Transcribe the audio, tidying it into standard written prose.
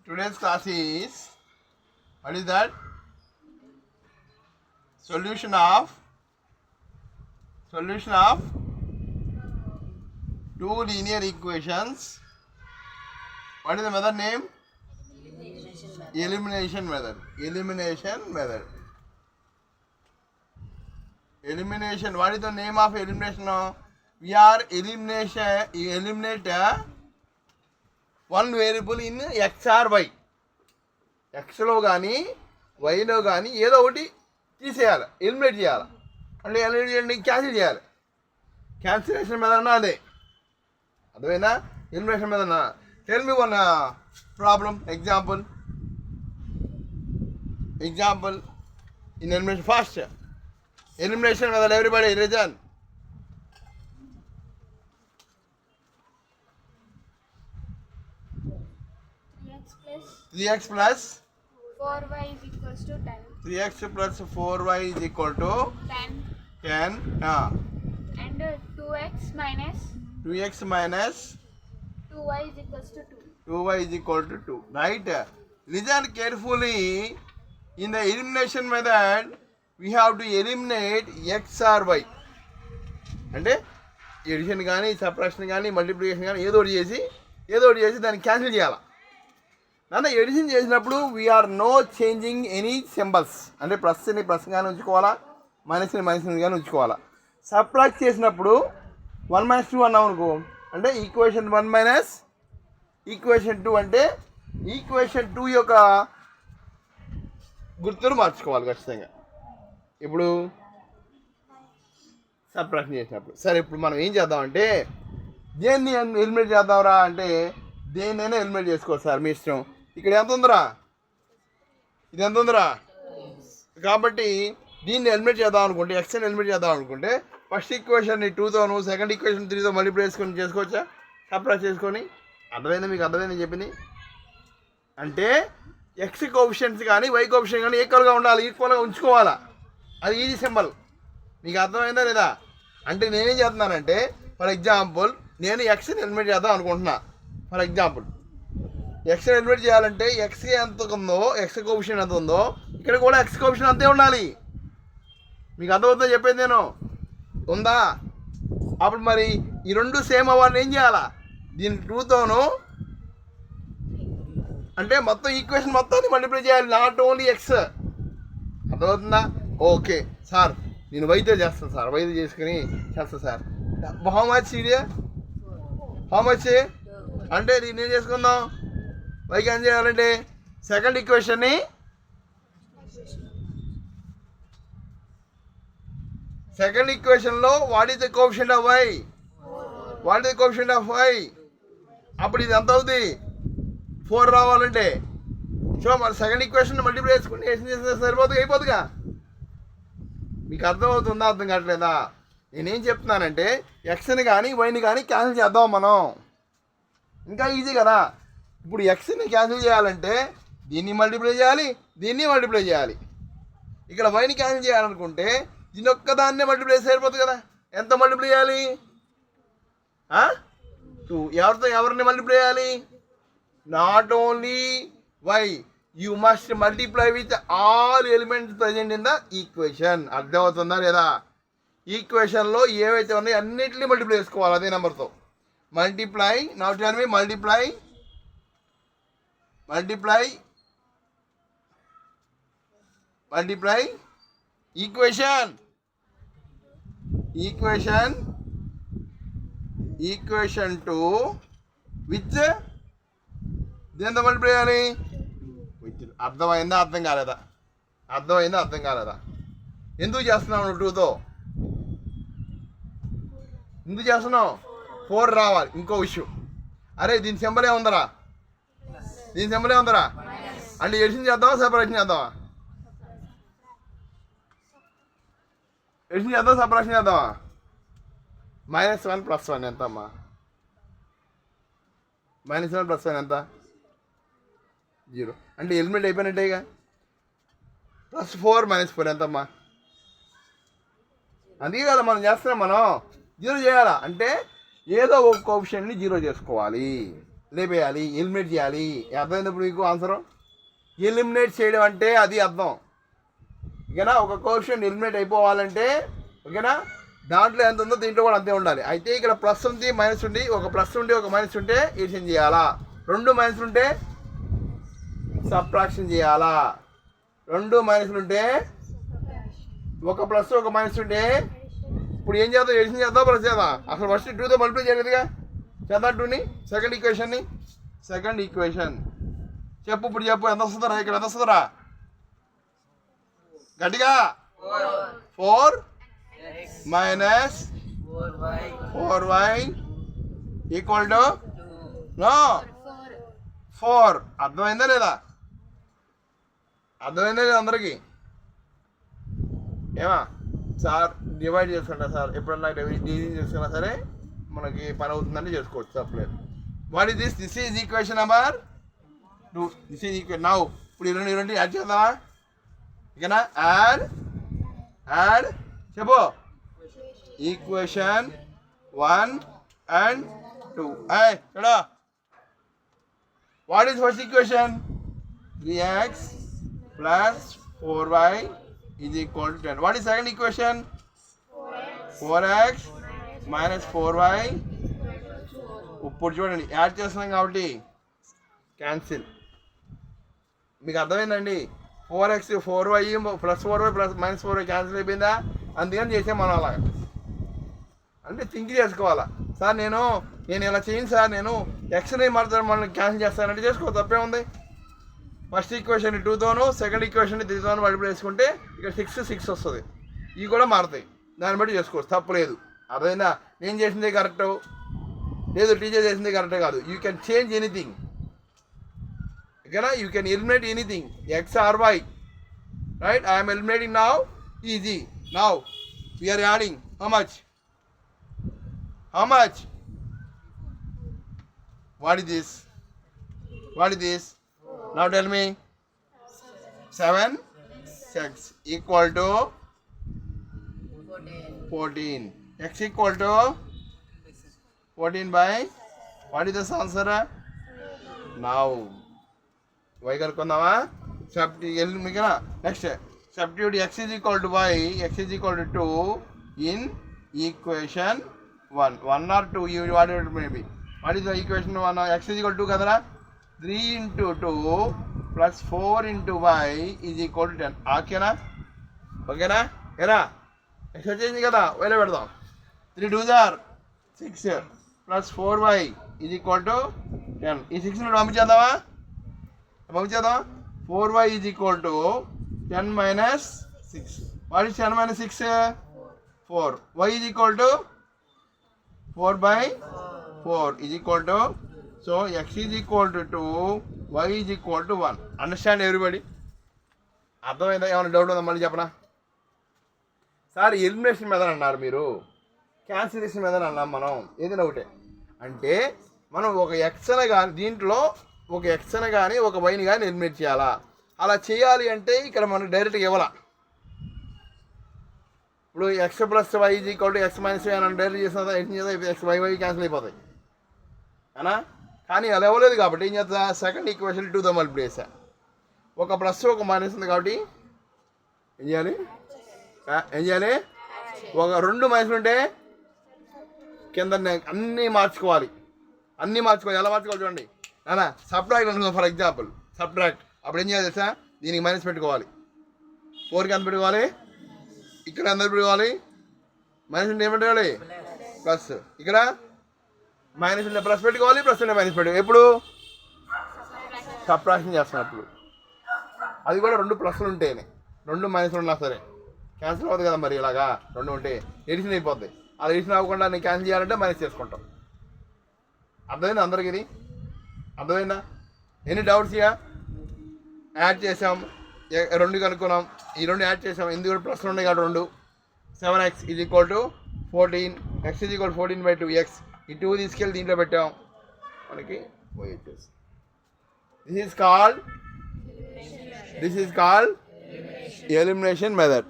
Today's class is, what is that? Solution of two linear equations. What is the method name? Elimination method. Elimination. What is the name of elimination? We are eliminate one variable in x or y. xలో కానీ వైలో కానీ ఏదో ఒకటి తీసేయాలి, eliminate చేయాలి. అంటే eliminate చేయండి, cancel చేయాలి. Cancellation మీద అదే అర్థమైనా? ఎలిమినేషన్ మీద tell me one problem example in elimination fast elimination method. Everybody risen. 3x plus 4y is equals to 10. 3x plus 4y is equal to 10. 10. And 2x minus 2y is equals to 2. 2y is equal to 2. Right? Listen carefully. In the elimination method, we have to eliminate x or y. అంటే edition కానీ subtraction కానీ multiplication కానీ ఏదో ఒకటి చేసి దాన్ని cancel చేయాలి. నన్ను ఎడిషన్ చేసినప్పుడు we're no changing any symbols. అంటే ప్లస్ని ప్లస్గానే ఉంచుకోవాలా, మైనస్ని మైనస్గానే ఉంచుకోవాలా. సబ్ట్రాక్ట్ చేసినప్పుడు 1 - 2 అన్నాం అనుకో, అంటే ఈక్వేషన్ 1 మైనస్ ఈక్వేషన్ 2 అంటే ఈక్వేషన్ 2 యొక్క గుర్తును మార్చుకోవాలి ఖచ్చితంగా. ఇప్పుడు సబ్ట్రాక్షన్ చేసినప్పుడు సరే, ఇప్పుడు మనం ఏం చేద్దామంటే దేన్ని ఎలిమినేట్ చేద్దాంరా అంటే దేన్నైనా ఎలిమినేట్ చేసుకోవచ్చు సార్, మీ ఇష్టం. ఇక్కడ ఎంత ఉందిరా? ఇది ఎంత ఉందిరా? కాబట్టి దీన్ని ఎలిమినేట్ చేద్దాం అనుకుంటే, ఎక్స్ని ఎలిమినేట్ చేద్దాం అనుకుంటే ఫస్ట్ ఈక్వేషన్ని 2తోను సెకండ్ ఈక్వేషన్ 3తో మల్టిప్లై చేసుకోవచ్చా? సబ్ట్రాక్ట్ చేసుకొని. అర్థమైందా? మీకు అర్థమైంది చెప్పింది? అంటే ఎక్స్ కోఎఫిషియెంట్స్ కానీ వై కోఎఫిషియెంట్ కానీ ఈక్వల్గా ఉండాలి, ఈక్వల్గా ఉంచుకోవాలా. అది ఈజీ సింబల్. మీకు అర్థమైందా లేదా? అంటే నేనేం చేస్తున్నానంటే, ఫర్ ఎగ్జాంపుల్ నేను ఎక్స్ని ఎలిమినేట్ చేద్దాం అనుకుంటున్నా. ఫర్ ఎగ్జాంపుల్ ఎక్స్ని ఎలిమినేట్ చేయాలంటే ఎక్స్ ఎంత ఉందో, ఎక్స్ కోఎఫిషియెంట్ ఎంత ఉందో ఇక్కడ కూడా ఎక్స్ కోఎఫిషియెంట్ అంతే ఉండాలి. మీకు అర్థమవుతుందో చెప్పేది నేను? ఉందా? అప్పుడు మరి ఈ రెండు సేమ్ అవ్వాలని ఏం చేయాలా? దీన్ని 2తోను అంటే మొత్తం ఈక్వేషన్ మొత్తాన్ని మల్టిప్లై చేయాలి, నాట్ ఓన్లీ ఎక్స్. అర్థమవుతుందా? ఓకే సార్, నేను వైద్యం చేస్తాను సార్, వైద్యం చేసుకుని చేస్తాను sir. How much idea? How much అంటే దీన్ని ఏం చేసుకుందాం? వైకి ఏం చేయాలంటే సెకండ్ ఈక్వేషన్ని what is the coefficient of Y? అప్పుడు ఇది ఎంత అవుతుంది? 4 రావాలంటే సో మన సెకండ్ ఈక్వేషన్ మల్టిప్లై చేసుకుంటే చేస్తే సరిపోతుంది, అయిపోతుందిగా. మీకు అర్థమవుతుందా? అర్థం కావట్లేదా? నేనేం చెప్తున్నానంటే ఎక్స్ని కానీ వైని కానీ క్యాన్సిల్ చేద్దాం మనం. ఇంకా ఈజీ కదా. ఇప్పుడు ఎక్స్ని క్యాన్సిల్ చేయాలంటే దీన్ని మల్టిప్లై చేయాలి, దీన్ని మల్టిప్లై చేయాలి. ఇక్కడ వైని క్యాన్సిల్ చేయాలనుకుంటే దీని ఒక్కదాన్నే మల్టిప్లై సరిపోతుంది కదా. ఎంత మల్టిప్లై చేయాలి? 2. ఎవరిని మల్టిప్లై చేయాలి? Not only Y, you must multiply with all elements present in the equation. అర్థమవుతుందా లేదా? ఈక్వేషన్లో ఏవైతే ఉన్నాయో అన్నింటినీ మల్టిప్లై చేసుకోవాలి అదే నెంబర్తో. Multiply, now tell me, multiply equation 2 with దేంతో మల్టిప్లై చేయాలి? అర్థమైందా? అర్థం కాలేదా? ఎందుకు చేస్తున్నావు నువ్వు 2తో? ఎందుకు చేస్తున్నావు? 4 రావాలి. ఇంకో విషయం, అరే దీని సింబల్ ఏముందరా? అంటే ఎడిషన్ చేద్దామా సపరేషన్ చేద్దామా? సపరేషన్ చేద్దామా? -1 + 1 ఎంత అమ్మా? -1 + 1 ఎంత? 0. అంటే ఎలిమినేట్ అయిపోయినట్టే ఇక. +4 - 4 ఎంతమ్మా? అందుకే కదా మనం చేస్తున్నాం. మనం 0 చేయాలా అంటే ఏదో ఒక కోఎఫిషియెంట్ని 0 చేసుకోవాలి. లేపేయాలి, ఎలిమినేట్ చేయాలి. అర్థమైనప్పుడు మీకు ఆన్సరు ఎలిమినేట్ చేయడం అంటే అది అర్థం. ఓకేనా? ఒక కోఎఫిషియంట్ ఎలిమినేట్ అయిపోవాలంటే ఓకేనా దాంట్లో ఎంత ఉందో దీంట్లో కూడా అంతే ఉండాలి. అయితే ఇక్కడ ప్లస్ ఉంది మైనస్ ఉంది, ఒక ప్లస్ ఉండి ఒక మైనస్ ఉంటే ఎడిషన్ చేయాలా, రెండు మైనస్లు ఉంటే సబ్ట్రాక్షన్ చేయాలా, రెండు మైనస్లు ఉంటే ఒక ప్లస్ ఒక మైనస్ ఉంటే ఇప్పుడు ఏం చేద్దాం, ఎడిషన్ చేద్దాం ప్లస్ చేద్దాం. అసలు ఫస్ట్ 2తో మల్టిప్లై చేయలేదుగా, చేద్దాం 2ని. సెకండ్ ఈక్వేషన్ చెప్పు, ఇప్పుడు చెప్పు ఎంత వస్తుందరా, ఇక్కడ ఎంత వస్తుందరా గట్టిగా. 4 minus 4y equal to know 4. అర్థమైందా లేదా? అర్థమైందా లేదా అందరికీ? ఏమా సార్ డివైడ్ చేసుకుంటా సార్, ఎప్పుడన్నా డివిజన్ చేసుకున్నా సరే మనకి పని అవుతుందంటే చేసుకోవచ్చు, తప్పలేదు. What is this? This is equation number 2. This is equation. Now ఇప్పుడు ఈ రెండు యాడ్ చేద్దామా? ఓకేనా? యాడ్ చెప్పు. Equation 1 and 2. చూడా, what is first equation? 3x plus 4y is equal to 10. What is second equation? 4x minus 4y. ఇప్పుడు చూడండి add చేస్తున్నాం కాబట్టి క్యాన్సిల్. మీకు అర్థమైందండి? 4x 4y plus 4y plus minus 4y cancel అయిపోయిందా? అందుకని చేసాం మనం అలాగా. అంటే థింక్ చేసుకోవాలా. సార్ నేను ఇలా చేయను సార్, నేను ఎక్స్ని మాత్రం మనం క్యాన్సిల్ చేస్తానంటే చేసుకో, తప్పే ఉంది. ఫస్ట్ ఈక్వేషన్ 2తోనూ సెకండ్ ఈక్వేషన్ 3తోనూ మల్టిప్లై చేసుకుంటే ఇక్కడ 6 వస్తుంది. ఇవి కూడా మారుతాయి, దాన్ని బట్టి చేసుకోవచ్చు, తప్పలేదు. అర్థమైందా? నేను చేసిందే కరెక్ట్ లేదు, టీచర్ చేసిందే కరెక్టే కాదు. You can change anything. ఓకేనా? You can eliminate anything, X or Y. Right? I'm eliminating now. Easy. Now we are adding how much? What is this? Now tell me. 7x equal to 14. X equal to 14 by, what is the answer? Now y కనుక్కుందామా? Next substitute x is equal to y, x is equal to 2 in equation 1 or 2, you whatever it may be. What is the equation 1? X is equal to 2 kadara. 3 into 2 plus 4 into y is equal to 10. ఓకేనా? ఏనా exercise చేసింది కదా, వైలో పెడదాం. 3 2s are 6 plus 4y is equal to 10. ఈ 6 పంపించేద్దామా? 4y is equal to 10 minus 6. What is 10 minus 6? 4. Y is equal to 4 by 4 is equal to, so x is equal to 2, y is equal to 1. Understand everybody? అర్థమైందా? ఏమైనా doubt ఉందా? మళ్ళీ చెప్పనా? Sir elimination మీద అన్నారు మీరు, cancellation మీద అన్నాం మనం, ఏదైనా ఒకటే. అంటే మనం ఒక ఎక్స్ని కానీ దీంట్లో ఒక ఎక్స్ని కానీ ఒక వైని కానీ ఎలిమినేట్ చేయాలా? అలా చేయాలి అంటే ఇక్కడ మనకు డైరెక్ట్గా ఇవ్వాలా. ఇప్పుడు X plus Y is equal to X minus Y అని డైరెక్ట్ చేసిన ఎక్స్ వై క్యాన్సిల్ అయిపోతాయి అనా? కానీ అలా ఇవ్వలేదు కాబట్టి ఏం చేస్తా, సెకండ్ ఈక్వేషన్ 2తో మల్టిప్లై చేసా. ఒక ప్లస్ ఒక మైనస్ ఉంది కాబట్టి ఏం చేయాలి? ఒక 2 మైనస్ ఉంటే కింద అన్నీ మార్చుకోవాలి. ఎలా మార్చుకోవాలి చూడండి అనా? సబ్ట్రాక్ట్ అనుకుందాం. ఫర్ ఎగ్జాంపుల్ సబ్ట్రాక్ట్, అప్పుడు ఏం చేయాలి తెలుసా? దీనికి మైనస్ పెట్టుకోవాలి, 4కి ఎంత పెట్టుకోవాలి, ఇక్కడ ఎంత పెట్టుకోవాలి, మైనస్ ఉంటే ఏం పెట్టుకోవాలి, ప్లస్. ఇక్కడ మైనస్ ఉంటే ప్లస్ పెట్టుకోవాలి, ప్లస్ ఉంటే మైనస్ పెట్టుకోవాలి. ఎప్పుడు సబ్ట్రాక్షన్ చేస్తున్నప్పుడు. అది కూడా 2 ప్లస్లు ఉంటేనే, 2 మైనస్లు ఉన్నా సరే క్యాన్సిల్ అవుతుంది కదా. మరి ఇలాగా 2 ఉంటే ఎడిషన్ అయిపోద్ది. అలా ఎడిషన్ అవ్వకుండా నేను క్యాన్సిల్ చేయాలంటే మైనస్ చేసుకుంటాం. అర్థమైందా అందరికి? ఇది అర్థమైందా? Any doubts? ఇక యాడ్ చేసాం, 2 కనుక్కున్నాం, ఈ 2 యాడ్ చేసాం, ఎందుకు ప్లస్ ఉన్నాయి కాబట్టి 2. 7x is equal to 14, x is equal 14/2x. ఈ 2 తీసుకెళ్ళి దీంట్లో పెట్టాం, మనకి y వచ్చేసి. This is called elimination method.